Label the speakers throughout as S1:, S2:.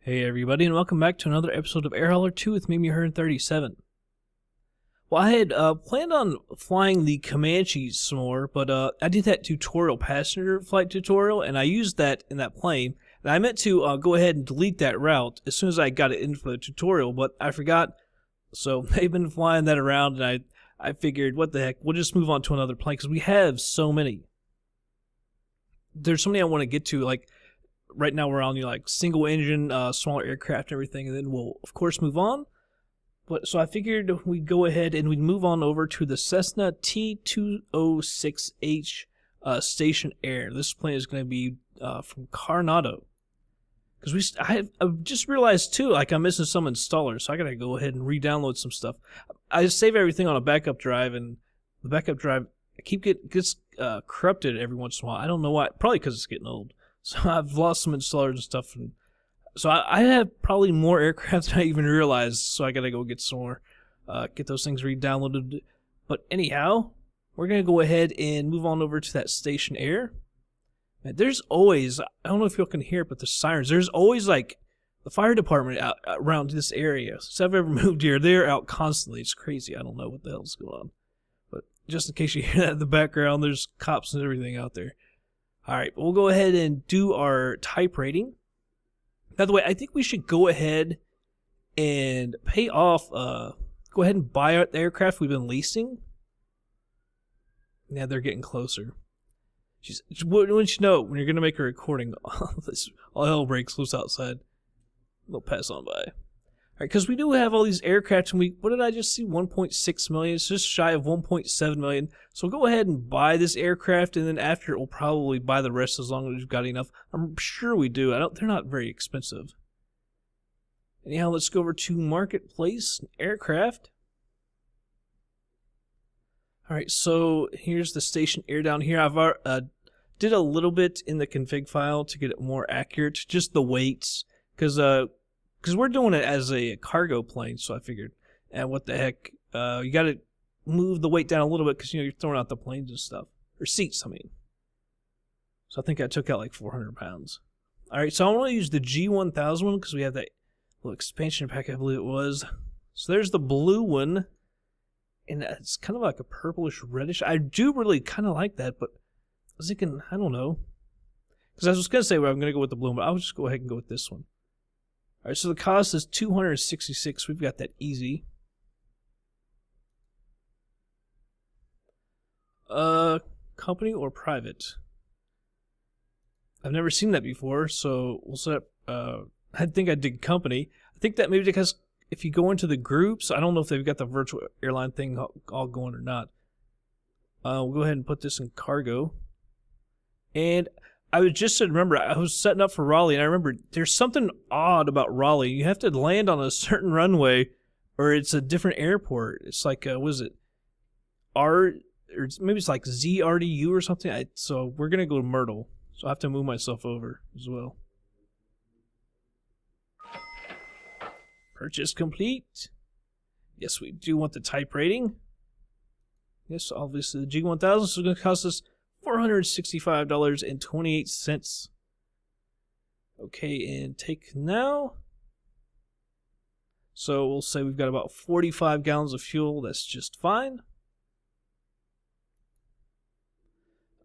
S1: Hey everybody, and welcome back to another episode of Air Hauler 2 with me, 37. Well, I had planned on flying the Comanche some more, but I did that tutorial, passenger flight tutorial, and I used that in that plane. And I meant to go ahead and delete that route as soon as I got it in for the tutorial, but I forgot. So they've been flying that around, and I figured, what the heck, we'll just move on to another plane, because we have so many. There's so many I want to get to, like, right now we're on like single engine, smaller aircraft and everything, and then we'll of course move on. But so I figured we'd go ahead and we'd move on over to the Cessna T206H Stationair. This plane is going to be from Carenado. Because I just realized too, like I'm missing some installers, so I gotta go ahead and re-download some stuff. I save everything on a backup drive, and the backup drive gets corrupted every once in a while. I don't know why. Probably because it's getting old. So I've lost some installers and stuff, and so I have probably more aircraft than I even realized. So I gotta go get some more, get those things re-downloaded. But anyhow, we're gonna go ahead and move on over to that Stationair. And there's always, I don't know if you can hear it, but the sirens. There's always like the fire department out around this area. Since I've ever moved here, they're out constantly. It's crazy. I don't know what the hell's going on, but just in case you hear that in the background, there's cops and everything out there. Alright, we'll go ahead and do our type rating. By the way, I think we should go ahead and pay off, go ahead and buy the aircraft we've been leasing. Yeah, they're getting closer. Wouldn't you know, when you're going to make a recording, all hell breaks loose outside. They'll pass on by. Alright, because we do have all these aircraft, and what did I just see? 1.6 million. It's just shy of 1.7 million. So we'll go ahead and buy this aircraft, and then after it, we'll probably buy the rest as long as we've got enough. I'm sure we do. They're not very expensive. Anyhow, let's go over to Marketplace Aircraft. Alright, so here's the Stationair down here. I've did a little bit in the config file to get it more accurate, just the weights, because we're doing it as a cargo plane, so I figured, what the heck, you got to move the weight down a little bit because, you know, you're throwing out the planes and stuff. Or seats, I mean. So I think I took out like 400 pounds. Alright, so I want to use the G1000 one because we have that little expansion pack, I believe it was. So there's the blue one, and it's kind of like a purplish reddish. I do really kind of like that, but I was thinking, I don't know. Because I was going to say, well, I'm going to go with the blue one, but I'll just go ahead and go with this one. Alright, so the cost is $266. We've got that easy. Company or private? I've never seen that before, so we'll set up, I think I did company. I think that maybe because if you go into the groups, I don't know if they've got the virtual airline thing all going or not. We'll go ahead and put this in cargo. And I was just remember, I was setting up for Raleigh, and I remember there's something odd about Raleigh. You have to land on a certain runway, or it's a different airport. It's like, what is it? Or maybe it's like ZRDU or something. So we're going to go to Myrtle. So I have to move myself over as well. Purchase complete. Yes, we do want the type rating. Yes, obviously the G1000, so it's going to cost us $465.28. Okay, and take now. So we'll say we've got about 45 gallons of fuel. That's just fine.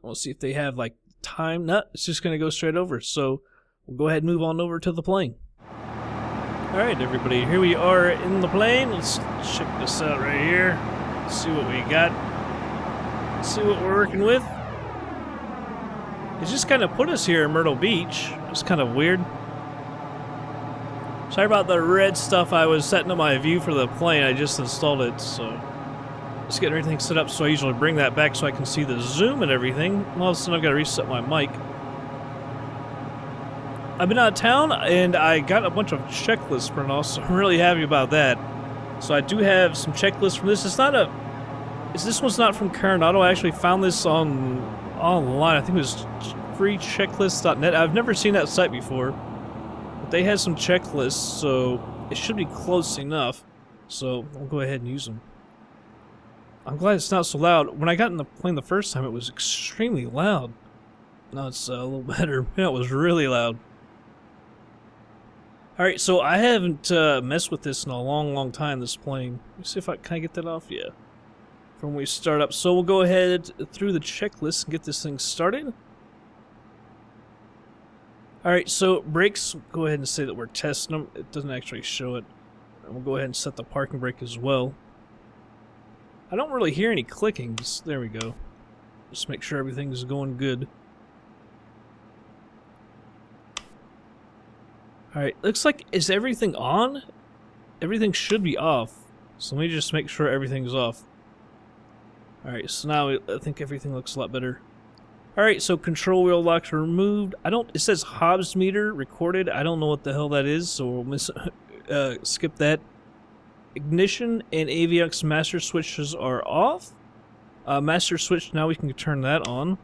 S1: We'll see if they have like time. No, it's just going to go straight over. So we'll go ahead and move on over to the plane. Alright, everybody, here we are in the plane. Let's check this out right here. See what we got. See what we're working with. It just kind of put us here in Myrtle Beach. It's kind of weird. Sorry about the red stuff. I was setting up my view for the plane. I just installed it, so just getting everything set up. So I usually bring that back so I can see the zoom and everything. All of a sudden I've got to reset my mic. I've been out of town and I got a bunch of checklists printed off, so I'm really happy about that. So I do have some checklists from this. This one's not from Carenado. I actually found this online. I think it was freechecklist.net. I've never seen that site before, but they had some checklists, so it should be close enough. So I'll go ahead and use them. I'm glad it's not so loud. When I got in the plane the first time, it was extremely loud. Now it's a little better. Yeah, it was really loud. Alright, so I haven't messed with this in a long time, this plane. Let me see if can I get that off? Yeah. From when we start up. So we'll go ahead through the checklist and get this thing started. Alright, so brakes, go ahead and say that we're testing them. It doesn't actually show it. And we'll go ahead and set the parking brake as well. I don't really hear any clickings. There we go. Just make sure everything's going good. Alright, looks like, is everything on? Everything should be off. So let me just make sure everything's off. Alright, so now I think everything looks a lot better. Alright, so control wheel locks are removed. It says Hobbs meter recorded. I don't know what the hell that is, so we'll skip that. Ignition and avionics master switches are off. Master switch, now we can turn that on.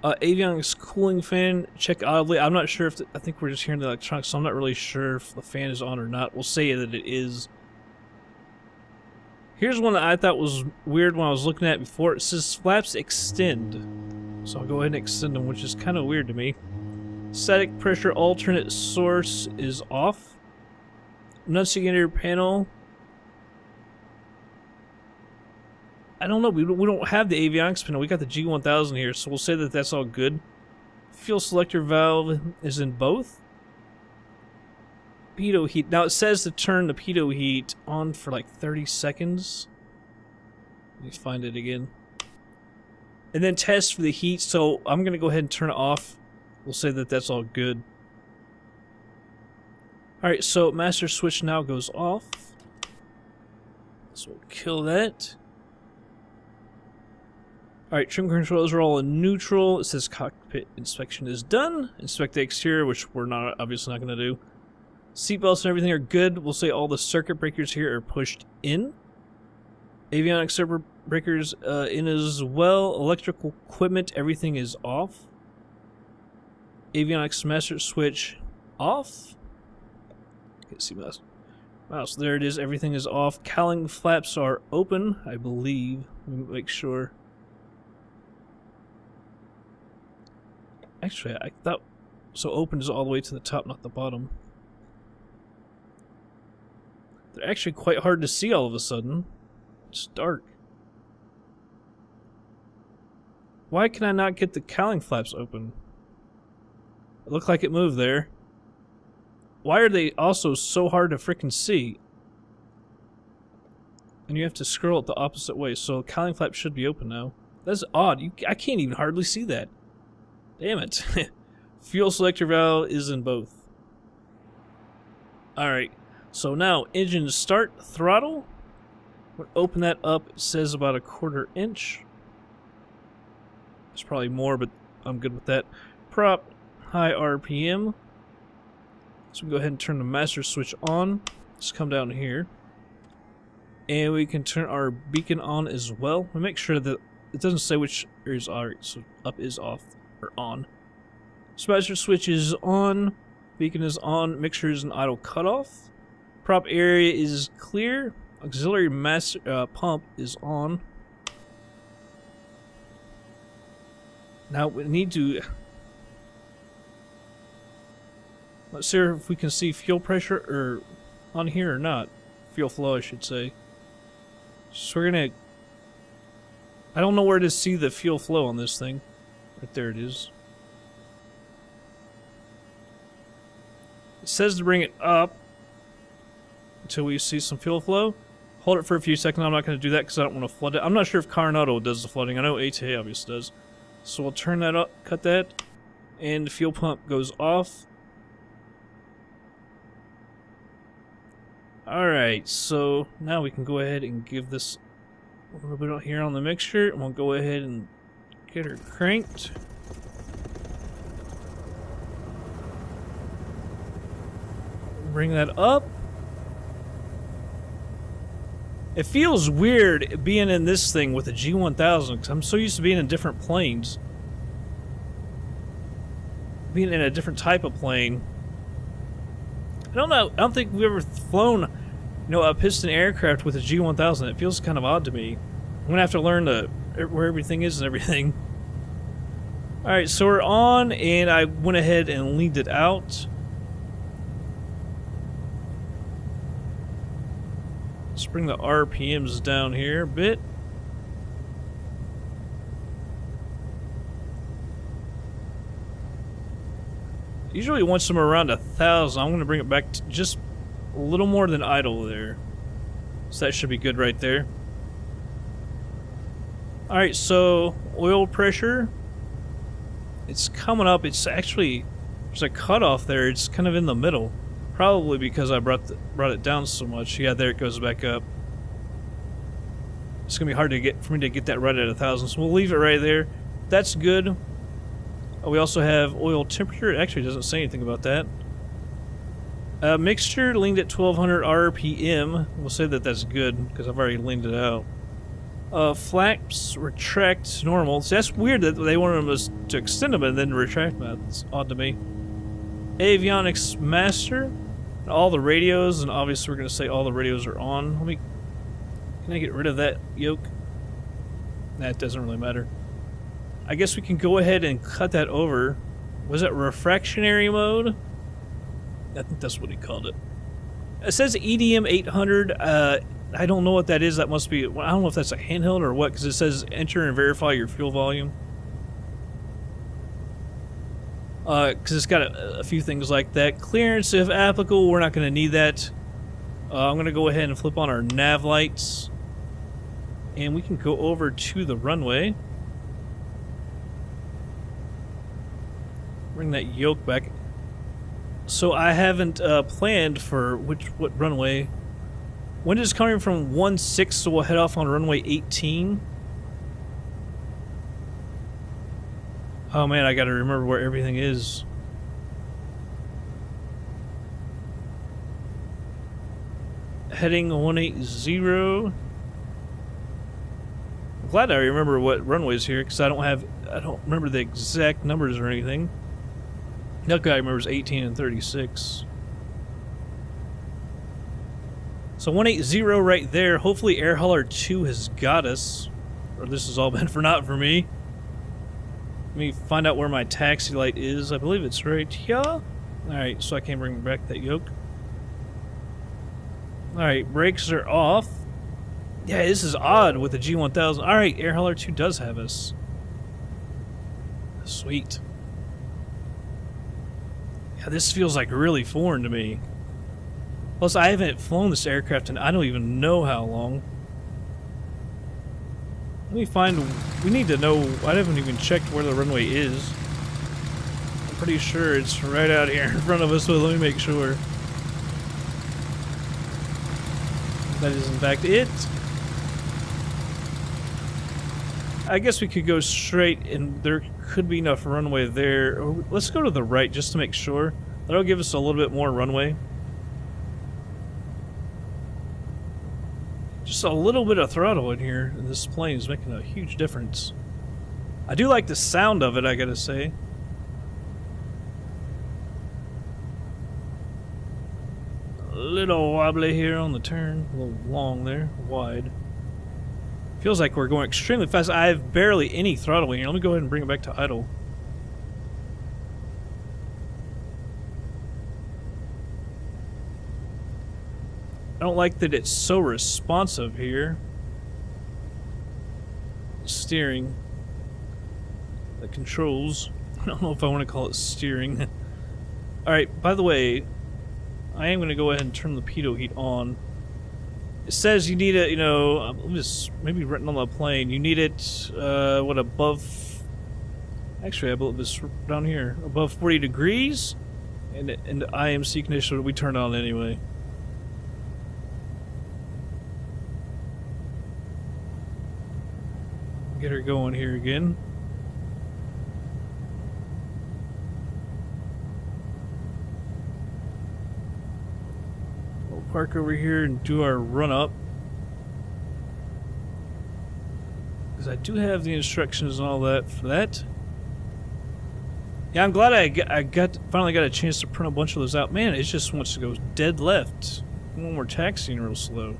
S1: Avionics cooling fan, check audibly. I'm not sure if I think we're just hearing the electronics, so I'm not really sure if the fan is on or not. We'll say that it is. Here's one that I thought was weird when I was looking at it before. It says flaps extend. So I'll go ahead and extend them, which is kind of weird to me. Static pressure alternate source is off. Enunciator panel. I don't know, we don't have the avionics panel. We got the G1000 here, so we'll say that that's all good. Fuel selector valve is in both. Pitot heat. Now it says to turn the pitot heat on for like 30 seconds. Let me find it again. And then test for the heat, so I'm going to go ahead and turn it off. We'll say that that's all good. Alright, so master switch now goes off. So we'll kill that. Alright, trim controls are all in neutral. It says cockpit inspection is done. Inspect the exterior, which we're not obviously not going to do. Seatbelts and everything are good. We'll say all the circuit breakers here are pushed in. Avionics circuit breakers in as well. Electrical equipment, everything is off. Avionics master switch off. Can't see mouse. Mouse, there it is. Everything is off. Cowling flaps are open, I believe. Let me make sure. Actually, I thought so. Open is all the way to the top, not the bottom. They're actually quite hard to see all of a sudden. It's dark. Why can I not get the cowling flaps open? It looked like it moved there. Why are they also so hard to frickin' see? And you have to scroll it the opposite way, so cowling flap should be open now. That's odd. I can't even hardly see that. Damn it. Fuel selector valve is in both. Alright, so now engine start, throttle. We'll open that up. It says about 1/4 inch. There's probably more, but I'm good with that. Prop, high RPM. So we go ahead and turn the master switch on. Let's come down here. And we can turn our beacon on as well. We make sure that it doesn't say which is alright, so up is off. Or on. Master switch is on. Beacon is on. Mixture is an idle cutoff. Prop area is clear. Auxiliary master pump is on. Now we need to. Let's see if we can see fuel pressure or on here or not. Fuel flow, I should say. So we're gonna. I don't know where to see the fuel flow on this thing. Right there it is. It says to bring it up until we see some fuel flow. Hold it for a few seconds. I'm not going to do that because I don't want to flood it. I'm not sure if Carenado does the flooding. I know ATA obviously does. So we'll turn that up, cut that, and the fuel pump goes off. Alright, so now we can go ahead and give this a little bit out here on the mixture, and we'll go ahead and get her cranked. Bring that up. It feels weird being in this thing with a G1000 because I'm so used to being in different planes. Being in a different type of plane. I don't know. I don't think we've ever flown, a piston aircraft with a G1000. It feels kind of odd to me. I'm gonna have to learn where everything is and everything. Alright, so we're on, and I went ahead and leaned it out. Let's bring the RPMs down here a bit. Usually once I'm around 1,000, I'm going to bring it back to just a little more than idle there. So that should be good right there. Alright, so oil pressure. It's coming up. It's actually, there's a cutoff there. It's kind of in the middle. Probably because I brought it down so much. Yeah, there it goes back up. It's going to be hard to for me to get that right at 1,000. So we'll leave it right there. That's good. We also have oil temperature. It actually doesn't say anything about that. Mixture leaned at 1200 RPM. We'll say that that's good because I've already leaned it out. Flaps retract normal. So that's weird that they wanted us to extend them and then retract them. That's odd to me. Avionics master. All the radios, and obviously we're going to say all the radios are on. Can I get rid of that yoke? That doesn't really matter. I guess we can go ahead and cut that over. Was it refractionary mode? I think that's what he called it. It says EDM 800. I don't know what that is. That must be, I don't know if that's a handheld or what, because it says enter and verify your fuel volume. Because it's got a few things like that. Clearance, if applicable, we're not going to need that. I'm going to go ahead and flip on our nav lights. And we can go over to the runway. Bring that yoke back. So I haven't planned for what runway. Wind is coming from 16, so we'll head off on runway 18. Oh man, I gotta remember where everything is. Heading 180. I'm glad I remember what runway's here, because I don't remember the exact numbers or anything. That guy remembers 18 and 36. So 180 right there. Hopefully Air Hauler 2 has got us. Or this has all been for not for me. Let me find out where my taxi light is. I believe it's right here. Alright, so I can bring back that yoke. Alright, brakes are off. Yeah, this is odd with the G1000. Alright, Air Hauler 2 does have us. Sweet. Yeah, this feels like really foreign to me. Plus, I haven't flown this aircraft in I don't even know how long. Let me find... We need to know... I haven't even checked where the runway is. I'm pretty sure it's right out here in front of us, so let me make sure. That is in fact it. I guess we could go straight, and there could be enough runway there. Let's go to the right just to make sure. That'll give us a little bit more runway. Just a little bit of throttle in here. This plane is making a huge difference. I do like the sound of it, I gotta say. A little wobbly here on the turn. A little long there. Wide. Feels like we're going extremely fast. I have barely any throttle in here. Let me go ahead and bring it back to idle. I don't like that it's so responsive here. Steering. The controls. I don't know if I want to call it steering. Alright, by the way, I am going to go ahead and turn the Pitot Heat on. It says you need it, you know, just maybe written on the plane. You need it, what, above... Actually, I believe it's down here. Above 40 degrees. And the IMC condition we turned on anyway. Get her going here again. We'll park over here and do our run up. Because I do have the instructions and all that for that. Yeah, I'm glad I finally got a chance to print a bunch of those out. Man, it just wants to go dead left when we're taxiing real slow.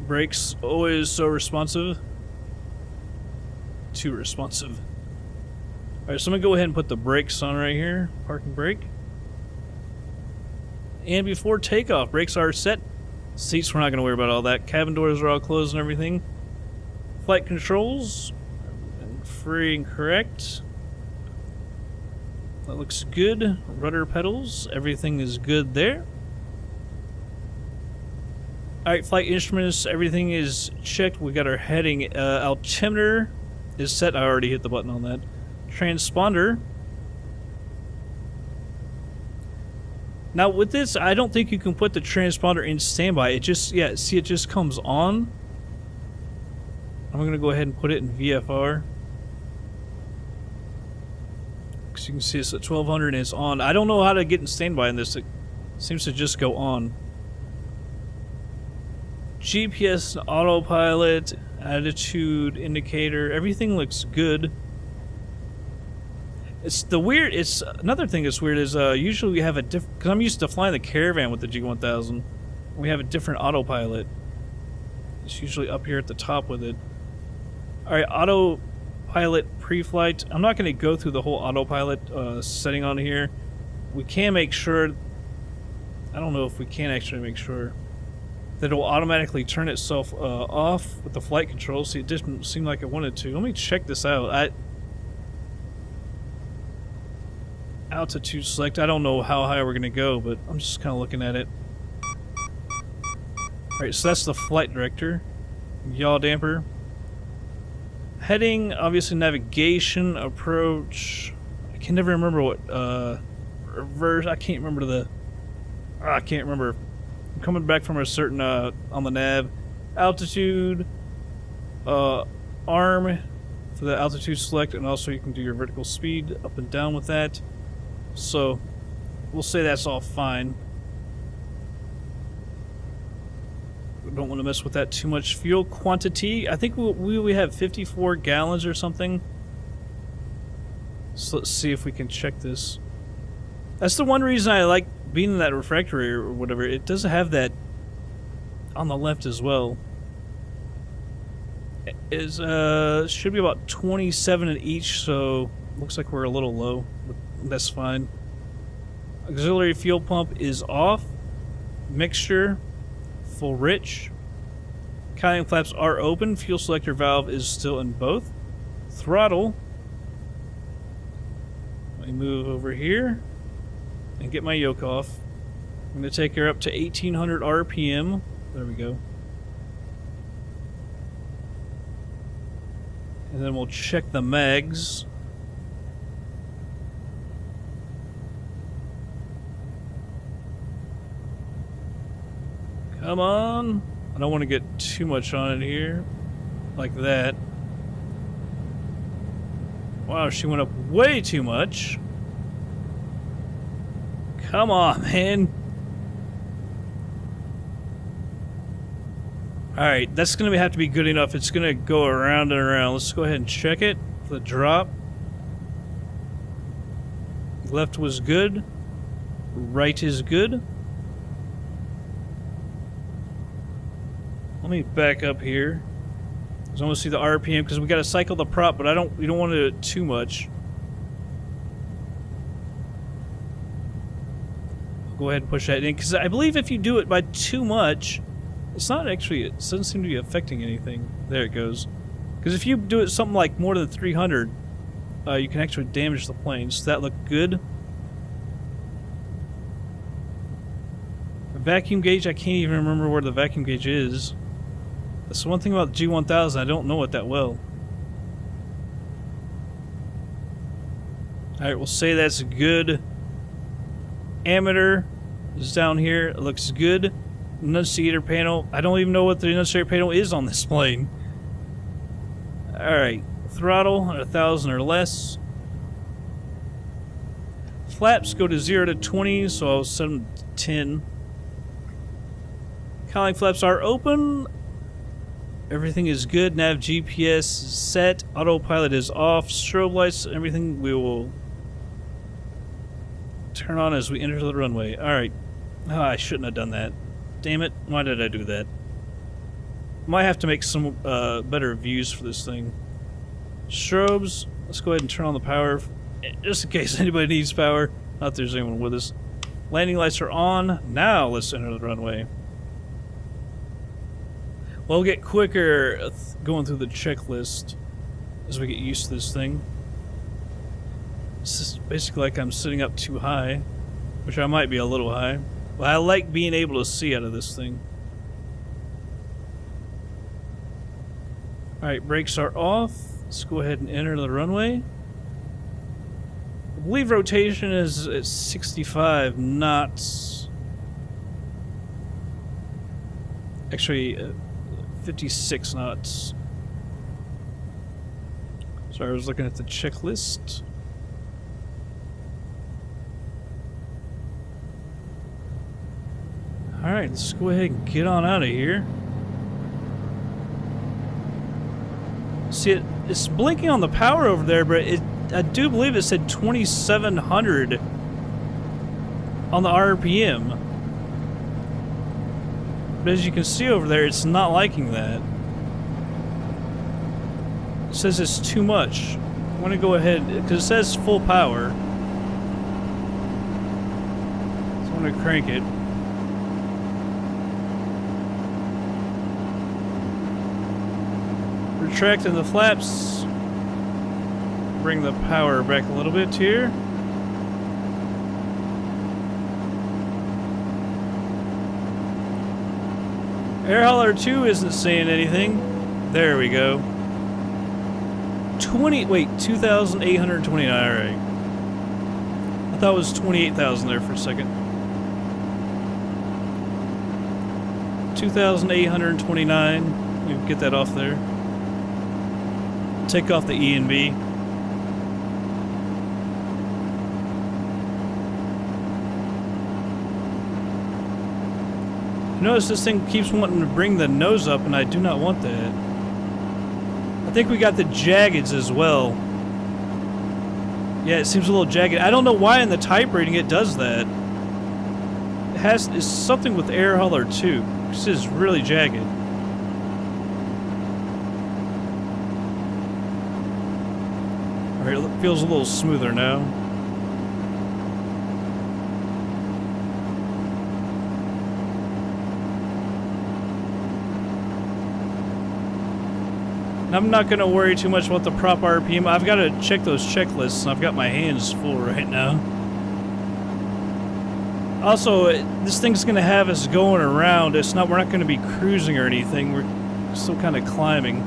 S1: Brakes always so responsive. too responsive. Alright, so I'm going to go ahead and put the brakes on right here. Parking brake. And before takeoff, brakes are set. Seats, we're not going to worry about all that. Cabin doors are all closed and everything. Flight controls. Free and correct. That looks good. Rudder pedals. Everything is good there. Alright, flight instruments. Everything is checked. We got our heading. Altimeter is set. I already hit the button on that. Transponder. Now with this, I don't think you can put the transponder in standby. It just, yeah, see, it just comes on. I'm gonna go ahead and put it in VFR. Because you can see it's at 1200 and it's on. I don't know how to get in standby in this. It seems to just go on. GPS, autopilot, attitude indicator, everything looks good. It's another thing that's weird is usually we have a different, because I'm used to flying the Caravan with the G1000. We have a different autopilot. It's usually up here at the top with it. Alright, autopilot pre-flight. I'm not going to go through the whole autopilot setting on here. We can make sure, I don't know if we can actually make sure, that it will automatically turn itself off with the flight control. See, it didn't seem like it wanted to. Let me check this out. Altitude select. I don't know how high we're going to go, but I'm just kind of looking at it. Alright, so that's the flight director. Yaw damper. Heading, obviously navigation, approach. I can never remember what, reverse. I can't remember I can't remember. I'm coming back from a certain, on the nav. Altitude, arm for the altitude select, and also you can do your vertical speed up and down with that. So, we'll say that's all fine. We don't want to mess with that too much. Fuel quantity, I think we have 54 gallons or something. So let's see if we can check this. That's the one reason I like being in that refractory or whatever. It does have that on the left as well. It should be about 27 in each, so looks like we're a little low. That's fine. Auxiliary fuel pump is off. Mixture, full rich. Cowling flaps are open. Fuel selector valve is still in both. Throttle. Let me move over here and get my yoke off. I'm going to take her up to 1800 RPM. There we go. And then we'll check the mags. Come on. I don't want to get too much on it here. Like that. Wow, she went up way too much. Come on, man. Alright, that's going to have to be good enough. It's going to go around and around. Let's go ahead and check it. The drop. Left was good. Right is good. Let me back up here. I want to see the RPM because we got to cycle the prop, but we don't want to do it too much. Go ahead and push that in because I believe if you do it by too much, it's not actually, it doesn't seem to be affecting anything. There it goes. Because if you do it something like more than 300, you can actually damage the plane. So that looked good. The vacuum gauge, I can't even remember where the vacuum gauge is. That's the one thing about the G1000, I don't know it that well. Alright, we'll say that's good. Ammeter is down here. It looks good. Enunciator panel. I don't even know what the enunciator panel is on this plane. Alright. Throttle, 1,000 or less. Flaps go to 0 to 20, so I'll set them to 10. Cowling flaps are open. Everything is good. Nav GPS is set. Autopilot is off. Strobe lights, everything we will turn on as we enter the runway. Alright. Oh, I shouldn't have done that. Damn it. Why did I do that? Might have to make some better views for this thing. Strobes. Let's go ahead and turn on the power, just in case anybody needs power. Not that there's anyone with us. Landing lights are on. Now let's enter the runway. We'll get quicker going through the checklist as we get used to this thing. This is basically like I'm sitting up too high, which I might be a little high. But I like being able to see out of this thing. Alright, brakes are off. Let's go ahead and enter the runway. I believe rotation is at 65 knots. Actually, 56 knots. Sorry, I was looking at the checklist. Alright, let's go ahead and get on out of here. See, it's blinking on the power over there, but I do believe it said 2,700 on the RPM. But as you can see over there, it's not liking that. It says it's too much. I'm going to go ahead, because it says full power. So I'm going to crank it. Retracting the flaps. Bring the power back a little bit here. Air hauler 2 isn't saying anything. There we go. 2,829, alright. I thought it was 28,000 there for a second. 2,829. We can get that off there. Take off the E and B. Notice this thing keeps wanting to bring the nose up, and I do not want that. I think we got the jaggeds as well. Yeah, it seems a little jagged. I don't know why in the type rating it does that. It's something with air hauler 2. This is really jagged. Alright, it feels a little smoother now. And I'm not going to worry too much about the prop RPM. I've got to check those checklists, and I've got my hands full right now. Also, this thing's going to have us going around. We're not going to be cruising or anything. We're still kind of climbing.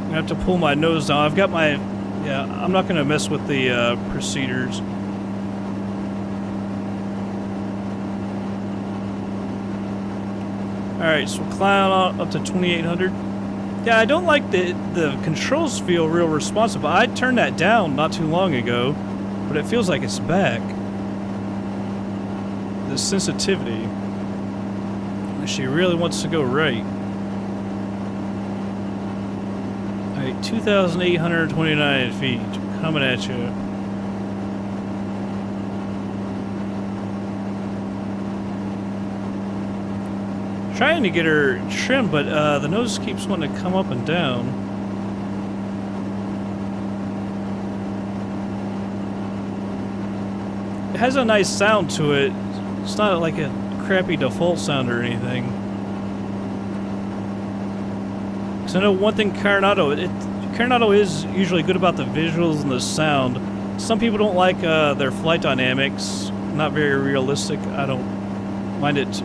S1: I have to pull my nose down. I've got my... Yeah, I'm not going to mess with the procedures. Alright, so climb on up to 2,800. Yeah, I don't like the controls feel real responsive. I turned that down not too long ago, but it feels like it's back. The sensitivity. She really wants to go right. Alright, 2,829 feet coming at you. Trying to get her trimmed, but the nose keeps wanting to come up and down. It has a nice sound to it. It's not like a crappy default sound or anything. Because I know one thing Carenado is usually good about the visuals and the sound. Some people don't like their flight dynamics. Not very realistic. I don't mind it.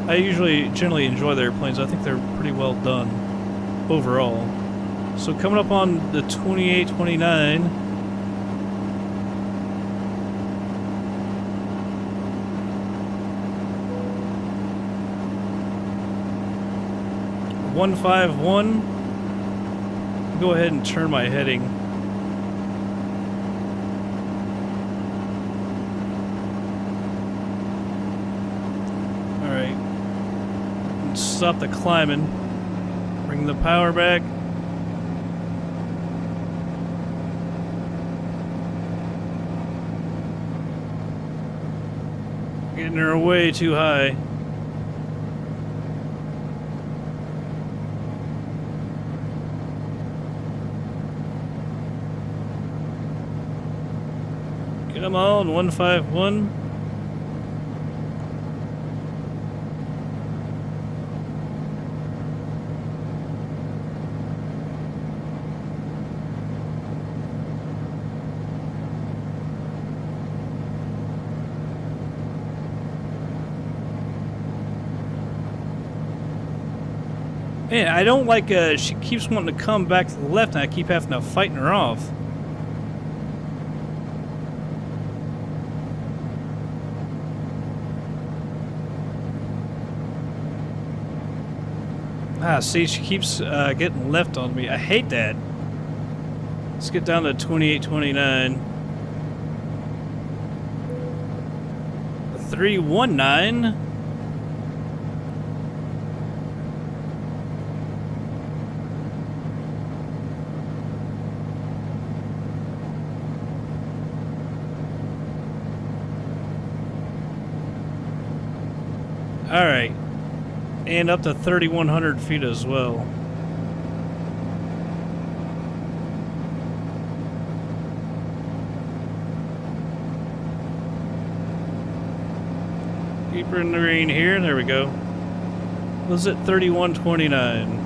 S1: I generally enjoy their airplanes. I think they're pretty well done overall. So coming up on the 2829. .151. Go ahead and turn my heading. Alright. Stop the climbing. Bring the power back. Getting her way too high. Come on, 151. Man, I don't like, she keeps wanting to come back to the left and I keep having to fighting her off. Ah, see, she keeps getting left on me. I hate that. Let's get down to 2829. 319. Alright, and up to 3,100 feet as well. Deeper in the rain here, there we go. Was it 3129?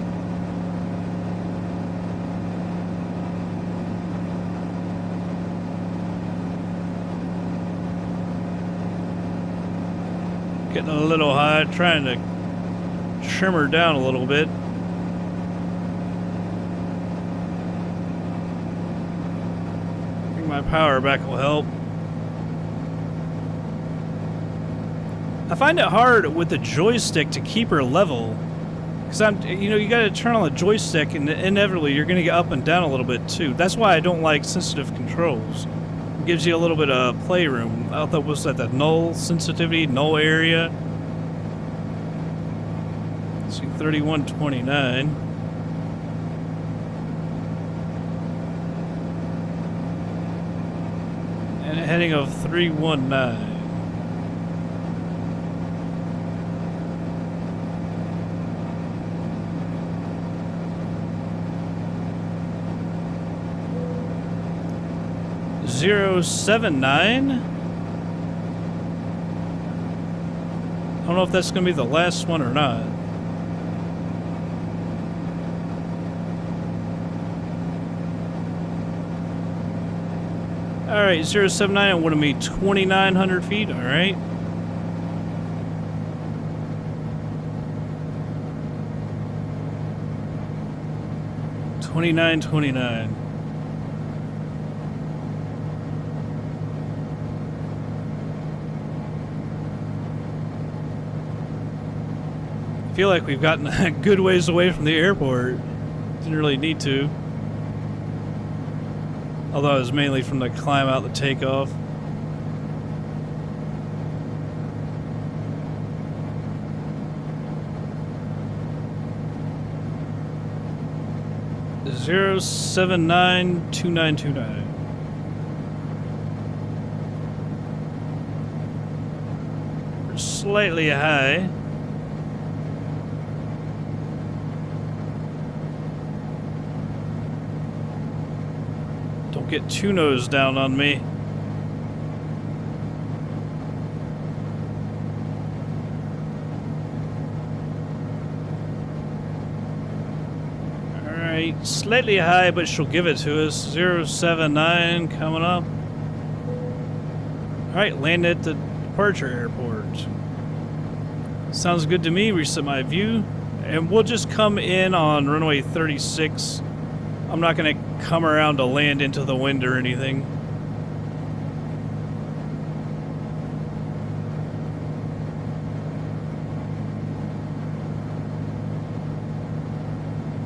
S1: Getting a little high, trying to trim her down a little bit. Bring my power back will help. I find it hard with the joystick to keep her level, because you got to turn on the joystick, and inevitably you're going to get up and down a little bit too. That's why I don't like sensitive controls. It gives you a little bit of playroom. I thought was that the null sensitivity, null area. Let's see, 3129. And a heading of 319. .079. I don't know if that's going to be the last one or not. Alright, 079, I want to meet 2,900 feet, alright. $29.29. I feel like we've gotten a good ways away from the airport. Didn't really need to. Although it was mainly from the climb out the takeoff. .0792929. We're slightly high. Don't get too nose down on me. Alright, slightly high, but she'll give it to us. 079 coming up. Alright, land at the departure airport. Sounds good to me. Reset my view. And we'll just come in on runway 36. I'm not going to come around to land into the wind or anything.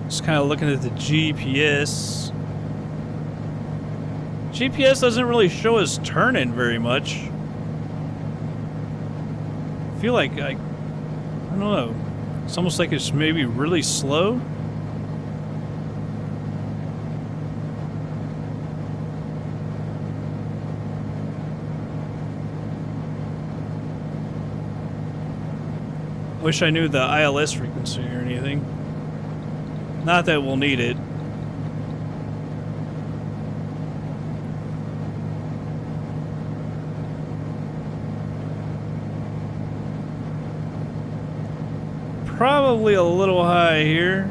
S1: Just kind of looking at the GPS. GPS doesn't really show us turning very much. I feel like I don't know. It's almost like it's maybe really slow. Wish I knew the ILS frequency or anything. Not that we'll need it. probably a little high here.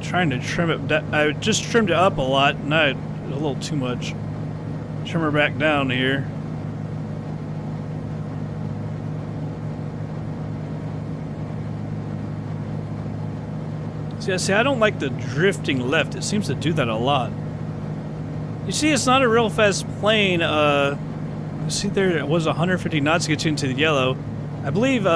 S1: Trying to trim it down. I just trimmed it up a lot, not a little too much. Trim her back down here. See, I don't like the drifting left. It seems to do that a lot. You see, it's not a real fast plane. You see there it was 150 knots to get you into the yellow. I believe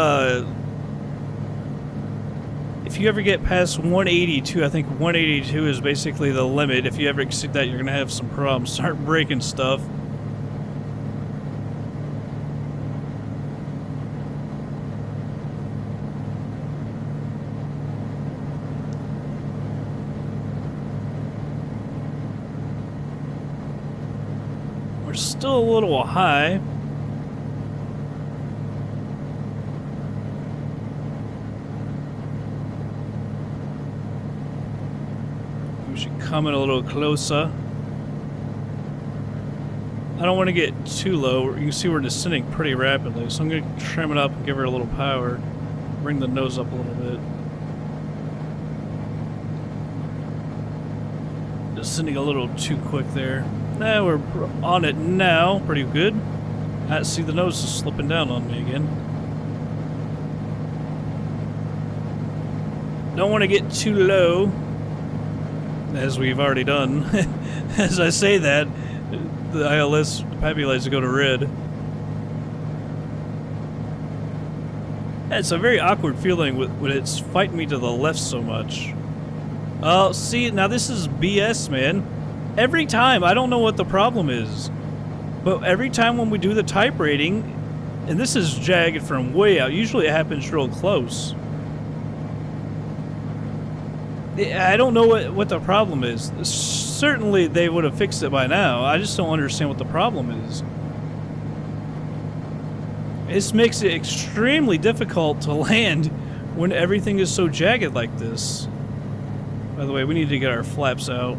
S1: if you ever get past 182, I think 182 is basically the limit. If you ever exceed that, you're going to have some problems. Start breaking stuff. We're still a little high. We should come in a little closer. I don't want to get too low. You can see we're descending pretty rapidly, so I'm going to trim it up and give her a little power. Bring the nose up a little bit. Descending a little too quick there. Now we're on it now, pretty good. I see the nose is slipping down on me again. Don't want to get too low, as we've already done. As I say that, the ILS happy lights go to red. It's a very awkward feeling when it's fighting me to the left so much. Oh, see, now this is BS, man. Every time, I don't know what the problem is, but every time when we do the type rating, and this is jagged from way out, usually it happens real close. I don't know what the problem is. Certainly they would have fixed it by now. I just don't understand what the problem is. This makes it extremely difficult to land when everything is so jagged like this. By the way, we need to get our flaps out.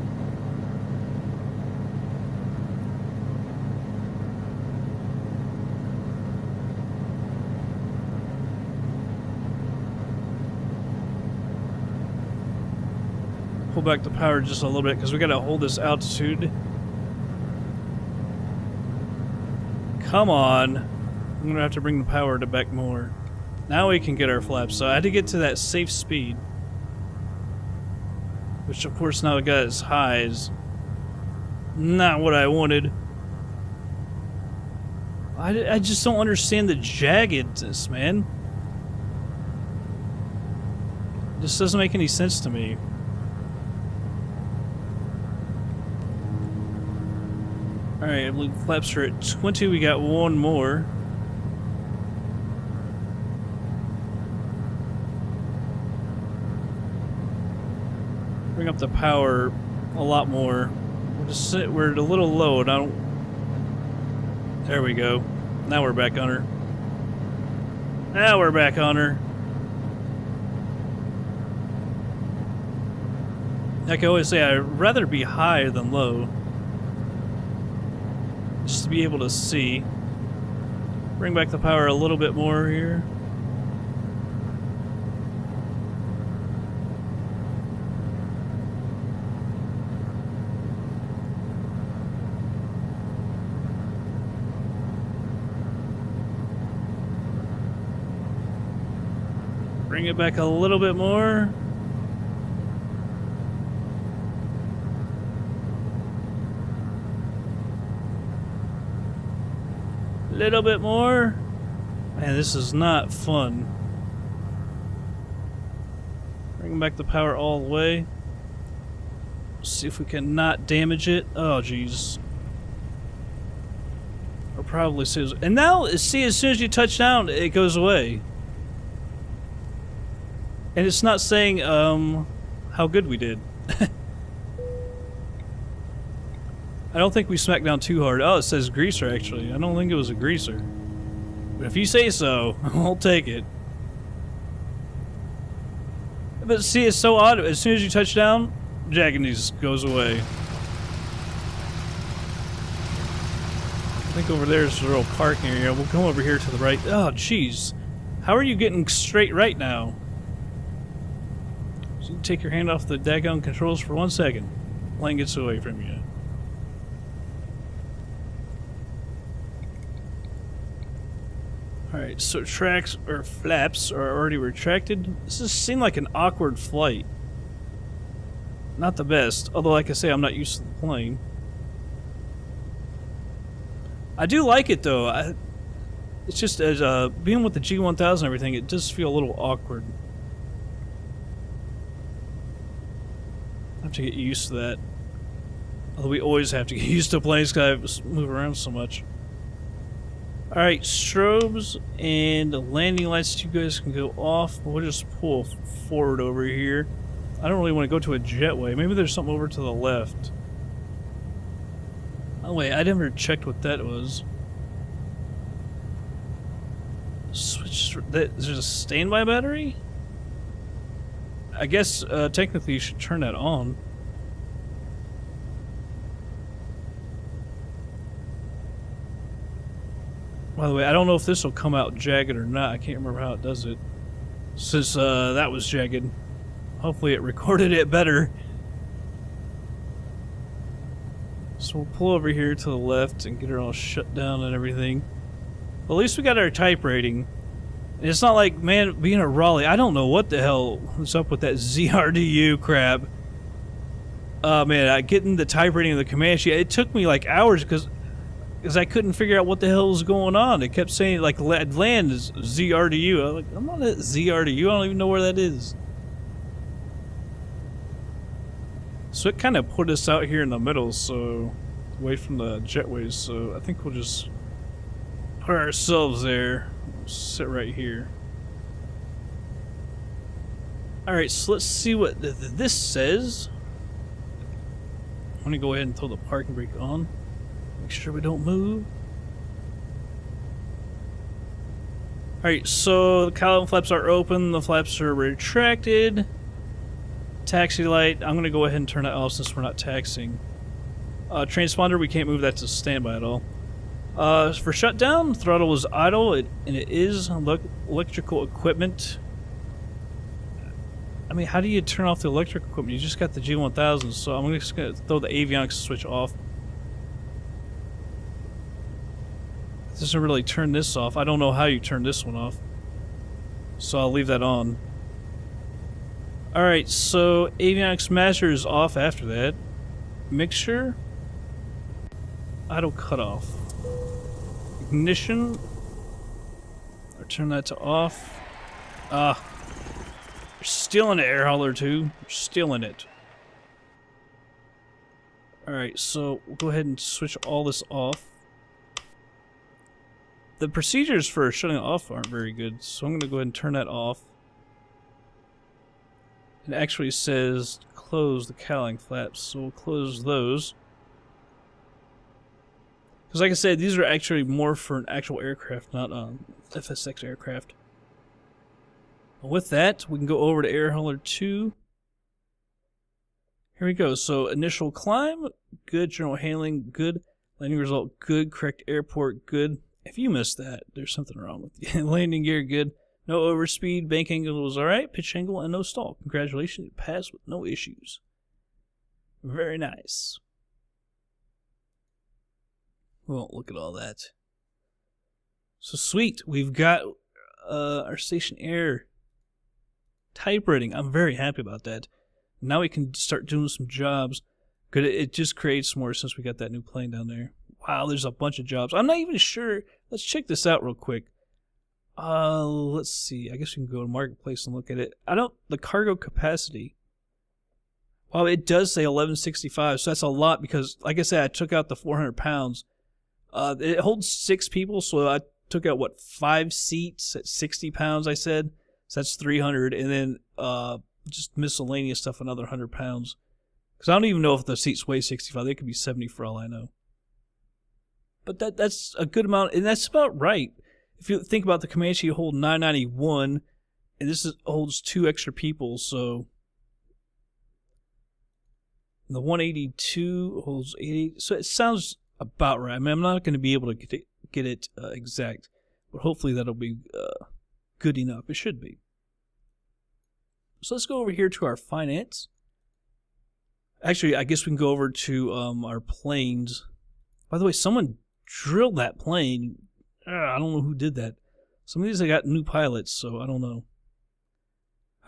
S1: Pull back the power just a little bit because we got to hold this altitude. Come on. I'm going to have to bring the power to back more. Now we can get our flaps. So I had to get to that safe speed. Which of course now got as high as not what I wanted. I just don't understand the jaggedness, man. This doesn't make any sense to me. Alright, flaps are at 20, we got one more. Bring up the power a lot more. We're a little low. There we go. Now we're back on her. Now we're back on her. Like I always say, I'd rather be high than low. Just to be able to see. Bring back the power a little bit more here. Bring it back a little bit more. Little bit more. Man, this is not fun. Bring back the power all the way. See if we can not damage it. Oh, jeez. Or probably see. And now, see, as soon as you touch down, it goes away. And it's not saying how good we did. I don't think we smacked down too hard. Oh, it says greaser, actually. I don't think it was a greaser. But if you say so, I'll take it. But see, it's so odd. As soon as you touch down, jaggedness goes away. I think over there is a little parking area. We'll come over here to the right. Oh, jeez. How are you getting straight right now? So you take your hand off the daggone controls for 1 second. Plane gets away from you. Alright, so tracks or flaps are already retracted. This just seemed like an awkward flight. Not the best, although like I say, I'm not used to the plane. I do like it though. It's just as being with the G1000 and everything, it does feel a little awkward. I have to get used to that. Although we always have to get used to planes because I move around so much. Alright, strobes and landing lights, you guys can go off. We'll just pull forward over here. I don't really want to go to a jetway. Maybe there's something over to the left. Oh wait, I never checked what that was. Switch. There's a standby battery? I guess technically you should turn that on. By the way, I don't know if this will come out jagged or not. I can't remember how it does it. Since that was jagged. Hopefully it recorded it better. So we'll pull over here to the left and get her all shut down and everything. Well, at least we got our type rating. And it's not like, man, being a Raleigh, I don't know what the hell is up with that ZRDU crap. Man, getting the type rating of the Comanche, it took me like hours because I couldn't figure out what the hell was going on. It kept saying, like, land is ZRDU. I was like, I'm not at ZRDU. I don't even know where that is. So it kind of put us out here in the middle, so away from the jetways. So I think we'll just put ourselves there. We'll sit right here. Alright, so let's see what this says. I'm going to go ahead and throw the parking brake on. Make sure we don't move. Alright, so the column flaps are open, the flaps are retracted. Taxi light, I'm going to go ahead and turn that off since we're not taxiing. Transponder, we can't move that to standby at all. For shutdown, throttle is idle, and it is electrical equipment. I mean, how do you turn off the electric equipment? You just got the G1000, so I'm just going to throw the avionics switch off. It doesn't really turn this off. I don't know how you turn this one off. So I'll leave that on. Alright, so avionics master is off after that. Mixture. Idle cutoff. Ignition. Or turn that to off. You're stealing it, air hauler 2. You're stealing it. Alright, so we'll go ahead and switch all this off. The procedures for shutting it off aren't very good, so I'm going to go ahead and turn that off. It actually says close the cowling flaps, so we'll close those. Because like I said, these are actually more for an actual aircraft, not FSX aircraft. With that, we can go over to air hauler 2. Here we go. So initial climb, good. General handling, good. Landing result, good. Correct airport, good. If you missed that, there's something wrong with you. Landing gear, good. No overspeed, bank angle was alright, pitch angle, and no stall. Congratulations, you passed with no issues. Very nice. We won't look at all that. So sweet, we've got our Stationair type rating. I'm very happy about that. Now we can start doing some jobs. Good, it just creates more since we got that new plane down there. Wow, there's a bunch of jobs. I'm not even sure. Let's check this out real quick. Let's see. I guess we can go to Marketplace and look at it. The cargo capacity. Well, it does say 1165, so that's a lot because, like I said, I took out the 400 pounds. It holds 6 people, so I took out, what, 5 seats at 60 pounds, I said? So that's 300, and then just miscellaneous stuff, another 100 pounds. Because I don't even know if the seats weigh 65. They could be 70 for all I know. But that's a good amount, and that's about right. If you think about the Comanche, you hold 991, and this holds 2 extra people, so the 182 holds 80. So it sounds about right. I mean, I'm not going to be able to get it exact, but hopefully that'll be good enough. It should be. So let's go over here to our finance. Actually, I guess we can go over to our planes. By the way, someone drilled that plane. I don't know who did that. Some of these I got new pilots, so I don't know.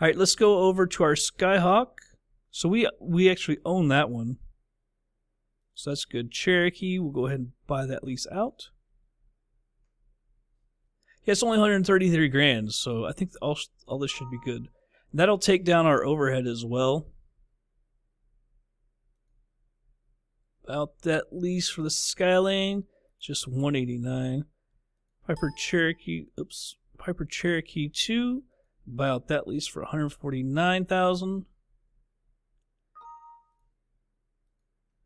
S1: All right, let's go over to our Skyhawk. So we actually own that one. So that's good. Cherokee, we'll go ahead and buy that lease out. Yeah, it's only 133 grand, so I think all this should be good. That'll take down our overhead as well. About that lease for the Skylane, just 189. Piper Cherokee 2, buy out that lease for 149,000.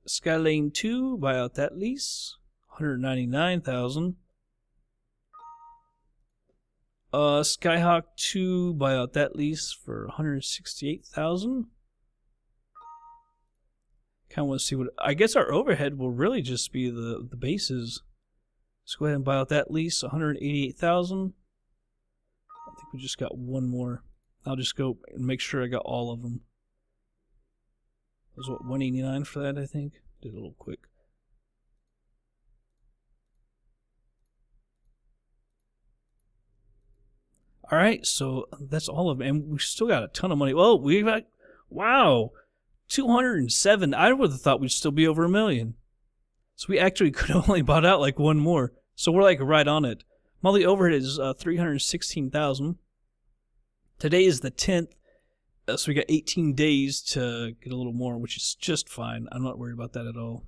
S1: Skylane 2, buy out that lease, 199,000. Skyhawk 2, buy out that lease for 168,000. Kind of want to see what. I guess our overhead will really just be the bases. Let's go ahead and buy out that lease, 188,000. I think we just got one more. I'll just go and make sure I got all of them. It was what, 189 for that, I think? Did it a little quick. Alright, so that's all of them. And we still got a ton of money. Well, we got, wow, 207. I would have thought we'd still be over $1 million. So we actually could have only bought out like one more. So we're like right on it. Monthly overhead is 316,000. Today is the 10th. So we got 18 days to get a little more, which is just fine. I'm not worried about that at all.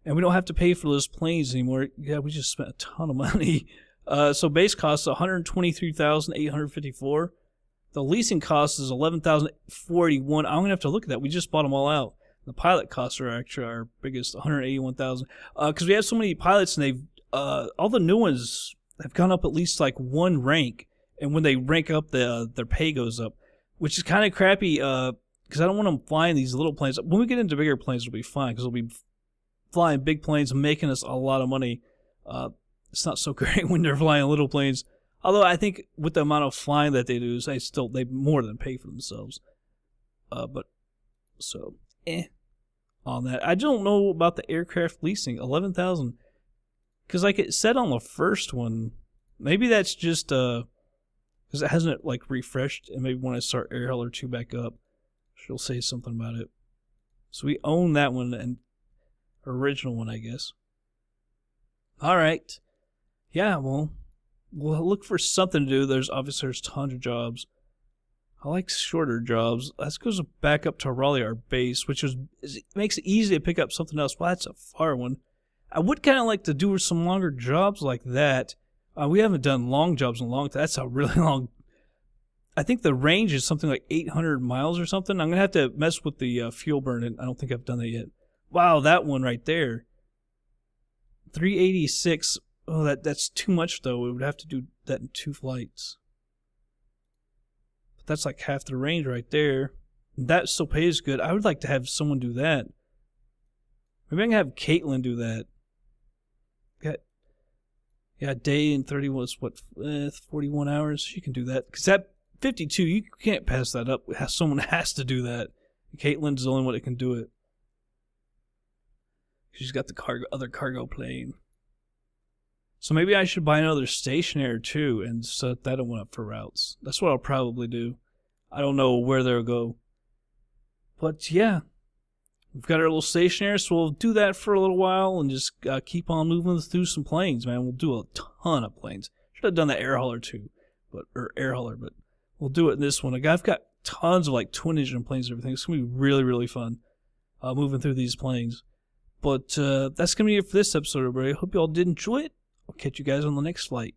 S1: And we don't have to pay for those planes anymore. Yeah, we just spent a ton of money. So base cost is 123,854. The leasing cost is 11,041. I'm gonna have to look at that. We just bought them all out. The pilot costs are actually our biggest, 181,000. Because we have so many pilots, and they've all the new ones have gone up at least like one rank. And when they rank up, their pay goes up, which is kind of crappy. Because I don't want them flying these little planes. When we get into bigger planes, it'll be fine because we'll be flying big planes, making us a lot of money. It's not so great when they're flying little planes. Although I think with the amount of flying that they do, they more than pay for themselves. But so on that. I don't know about the aircraft leasing, 11,000. Because like it said on the first one, maybe that's just because it hasn't like refreshed, and maybe when I start Air Hauler 2 back up, she'll say something about it. So we own that one, and original one, I guess. All right. Yeah, well, we'll look for something to do. There's tons of jobs. I like shorter jobs. That goes back up to Raleigh, our base, which makes it easy to pick up something else. Well, that's a far one. I would kind of like to do some longer jobs like that. We haven't done long jobs in a long time. That's a really long. I think the range is something like 800 miles or something. I'm going to have to mess with the fuel burn, and I don't think I've done that yet. Wow, that one right there. 386. Oh, that's too much, though. We would have to do that in 2 flights. But that's like half the range right there. That still pays good. I would like to have someone do that. Maybe I can have Caitlin do that. Yeah, a day and 41 hours. She can do that. Because that 52, you can't pass that up. Someone has to do that. Caitlin's the only one that can do it. She's got the other cargo plane. So maybe I should buy another Stationair too and set that one up for routes. That's what I'll probably do. I don't know where they'll go. But yeah. We've got our little Stationair, so we'll do that for a little while and just keep on moving through some planes, man. We'll do a ton of planes. Should have done the Air Hauler too, but we'll do it in this one. I've got tons of like twin engine planes and everything. It's gonna be really, really fun moving through these planes. But that's gonna be it for this episode, everybody. I hope you all did enjoy it. I'll catch you guys on the next flight.